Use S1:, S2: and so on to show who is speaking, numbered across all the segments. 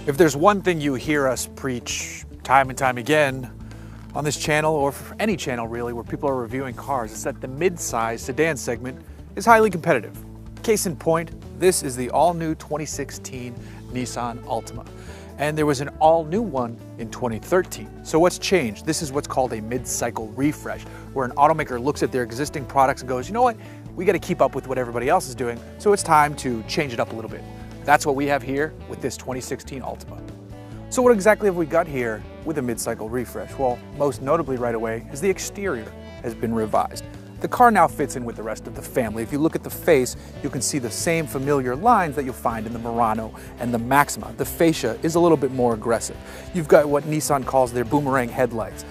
S1: If there's one thing you hear us preach time and time again on this channel, or for any channel really, where people are reviewing cars, it's that the mid-size sedan segment is highly competitive. Case in point, this is the all-new 2016 Nissan Altima. And there was an all-new one in 2013. So what's changed? This is what's called a mid-cycle refresh, where an automaker looks at their existing products and goes, you know what? We got to keep up with what everybody else is doing, so it's time to change it up a little bit. That's what we have here with this 2016 Altima. So what exactly have we got here with a mid-cycle refresh? Well, most notably right away is the exterior has been revised. The car now fits in with the rest of the family. If you look at the face, you can see the same familiar lines that you'll find in the Murano and the Maxima. The fascia is a little bit more aggressive. You've got what Nissan calls their boomerang headlights.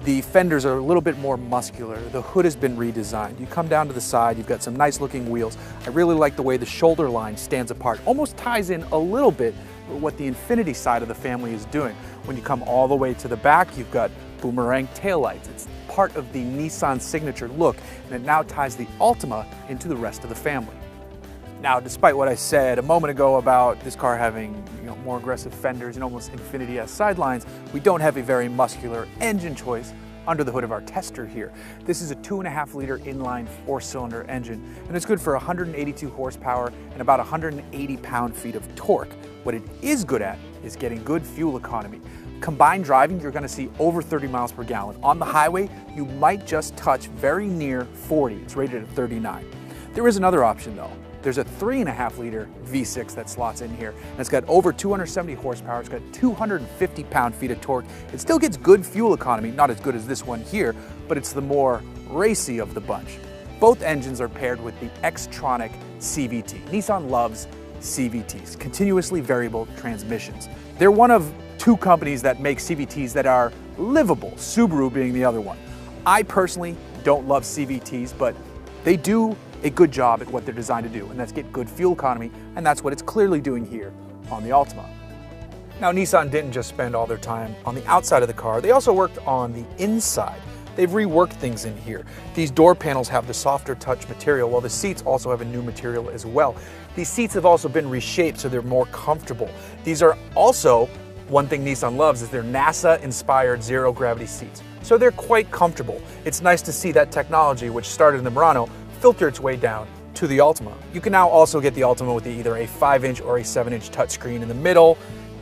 S1: The fenders are a little bit more muscular. The hood has been redesigned. You come down to the side, you've got some nice looking wheels. I really like the way the shoulder line stands apart. Almost ties in a little bit with what the Infiniti side of the family is doing. When you come all the way to the back, you've got boomerang taillights. It's part of the Nissan signature look, and it now ties the Altima into the rest of the family. Now, despite what I said a moment ago about this car having more aggressive fenders and almost Infiniti-esque sidelines, we don't have a very muscular engine choice under the hood of our tester here. This is a 2.5-liter inline 4-cylinder engine, and it's good for 182 horsepower and about 180 pound-feet of torque. What it is good at is getting good fuel economy. Combined driving, you're going to see over 30 miles per gallon. On the highway, you might just touch very near 40. It's rated at 39. There is another option though. There's a 3.5-liter V6 that slots in here, and it's got over 270 horsepower. It's got 250 pound-feet of torque. It still gets good fuel economy, not as good as this one here, but it's the more racy of the bunch. Both engines are paired with the Xtronic CVT. Nissan loves CVTs, continuously variable transmissions. They're one of two companies that make CVTs that are livable, Subaru being the other one. I personally don't love CVTs, but they do a good job at what they're designed to do, and that's get good fuel economy, and that's what it's clearly doing here on the Altima. Now, Nissan didn't just spend all their time on the outside of the car, they also worked on the inside. They've reworked things in here. These door panels have the softer touch material, while the seats also have a new material as well. These seats have also been reshaped so they're more comfortable. These are also, one thing Nissan loves is their NASA-inspired zero-gravity seats. So they're quite comfortable. It's nice to see that technology, which started in the Murano, filter its way down to the Altima. You can now also get the Altima with either a 5-inch or a 7-inch touchscreen in the middle.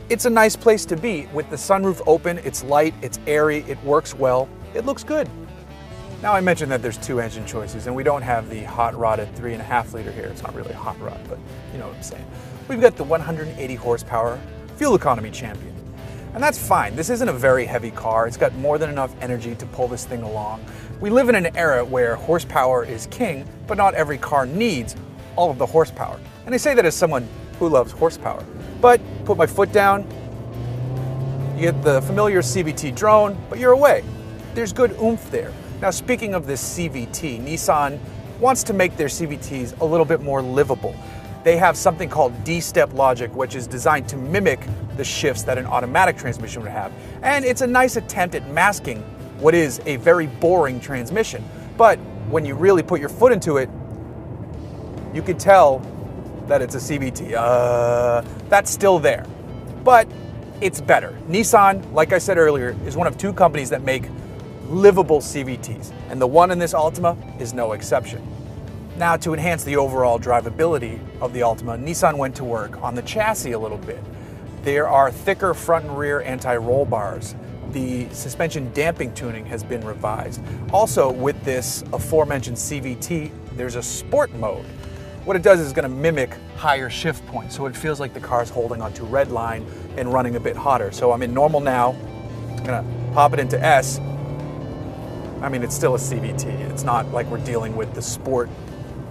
S1: It's a nice place to be. With the sunroof open, it's light, it's airy, it works well, it looks good. Now, I mentioned that there's two engine choices, and we don't have the hot-rodded 3.5-liter here. It's not really a hot rod, but you know what I'm saying. We've got the 180 horsepower fuel economy champion. And that's fine. This isn't a very heavy car. It's got more than enough energy to pull this thing along. We live in an era where horsepower is king, but not every car needs all of the horsepower. And I say that as someone who loves horsepower. But put my foot down, you get the familiar CVT drone, but you're away. There's good oomph there. Now, speaking of this CVT, Nissan wants to make their CVTs a little bit more livable. They have something called D-step logic, which is designed to mimic the shifts that an automatic transmission would have. And it's a nice attempt at masking what is a very boring transmission. But when you really put your foot into it, you can tell that it's a CVT. That's still there, but it's better. Nissan, like I said earlier, is one of two companies that make livable CVTs, and the one in this Altima is no exception. Now, to enhance the overall drivability of the Altima, Nissan went to work on the chassis a little bit. There are thicker front and rear anti-roll bars. The suspension damping tuning has been revised. Also, with this aforementioned CVT, there's a sport mode. What it does is going to mimic higher shift points, so it feels like the car's holding onto red line and running a bit hotter. So I'm in normal now, I'm going to pop it into S. I mean, it's still a CVT. It's not like we're dealing with the sport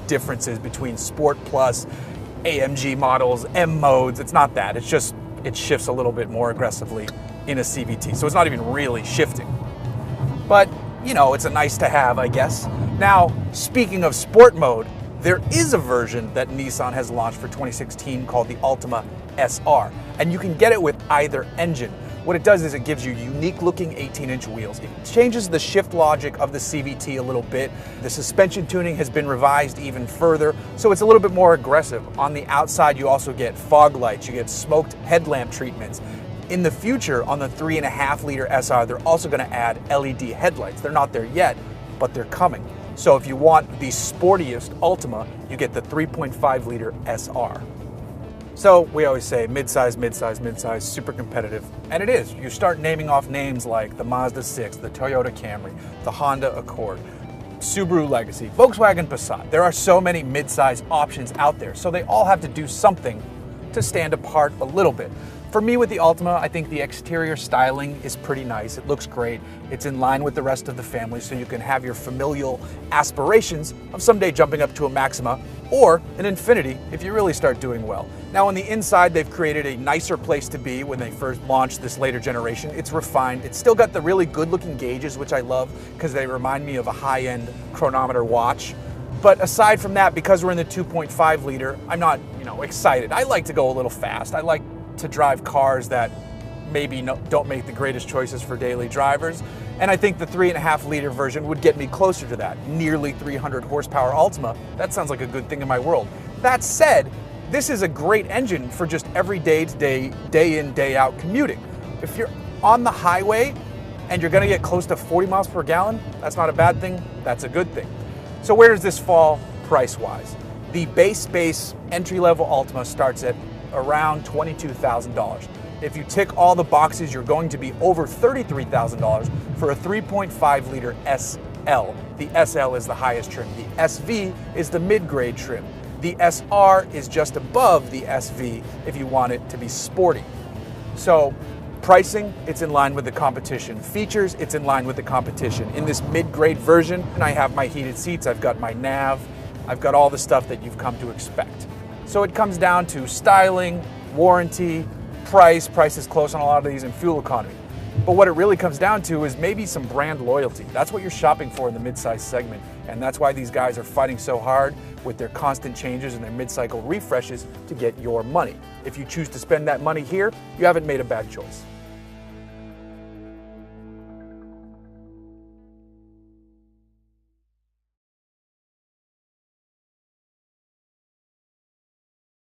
S1: differences between Sport Plus, AMG models, M modes. It's not that. It's just, it shifts a little bit more aggressively in a CVT. So it's not even really shifting. But, you know, it's a nice to have, I guess. Now, speaking of sport mode, there is a version that Nissan has launched for 2016 called the Altima SR, and you can get it with either engine. What it does is it gives you unique looking 18-inch wheels. It changes the shift logic of the CVT a little bit. The suspension tuning has been revised even further, so it's a little bit more aggressive. On the outside, you also get fog lights, you get smoked headlamp treatments. In the future, on the 3.5-liter SR, they're also going to add LED headlights. They're not there yet, but they're coming. So if you want the sportiest Altima, you get the 3.5-liter SR. So we always say midsize, midsize, midsize, super competitive, and it is. You start naming off names like the Mazda 6, the Toyota Camry, the Honda Accord, Subaru Legacy, Volkswagen Passat. There are so many midsize options out there, so they all have to do something to stand apart a little bit. For me with the Altima, I think the exterior styling is pretty nice. It looks great. It's in line with the rest of the family, so you can have your familial aspirations of someday jumping up to a Maxima or an Infiniti if you really start doing well. Now on the inside, they've created a nicer place to be when they first launched this later generation. It's refined. It's still got the really good looking gauges, which I love because they remind me of a high-end chronometer watch. But aside from that, because we're in the 2.5 liter, I'm not, excited. I like to go a little fast. I like to drive cars that maybe don't make the greatest choices for daily drivers. And I think the 3.5 liter version would get me closer to that. Nearly 300 horsepower Altima. That sounds like a good thing in my world. That said, this is a great engine for just every day-to-day, day-in, day-out commuting. If you're on the highway and you're gonna get close to 40 miles per gallon, that's not a bad thing, that's a good thing. So where does this fall price-wise? The base entry-level Altima starts at around $22,000. If you tick all the boxes, you're going to be over $33,000 for a 3.5 liter SL. The SL is the highest trim. The SV is the mid-grade trim. The SR is just above the SV if you want it to be sporty. So pricing, it's in line with the competition. Features, it's in line with the competition. In this mid-grade version, and I have my heated seats, I've got my nav, I've got all the stuff that you've come to expect. So it comes down to styling, warranty, price is close on a lot of these, and fuel economy. But what it really comes down to is maybe some brand loyalty. That's what you're shopping for in the midsize segment, and that's why these guys are fighting so hard with their constant changes and their mid-cycle refreshes to get your money. If you choose to spend that money here, you haven't made a bad choice.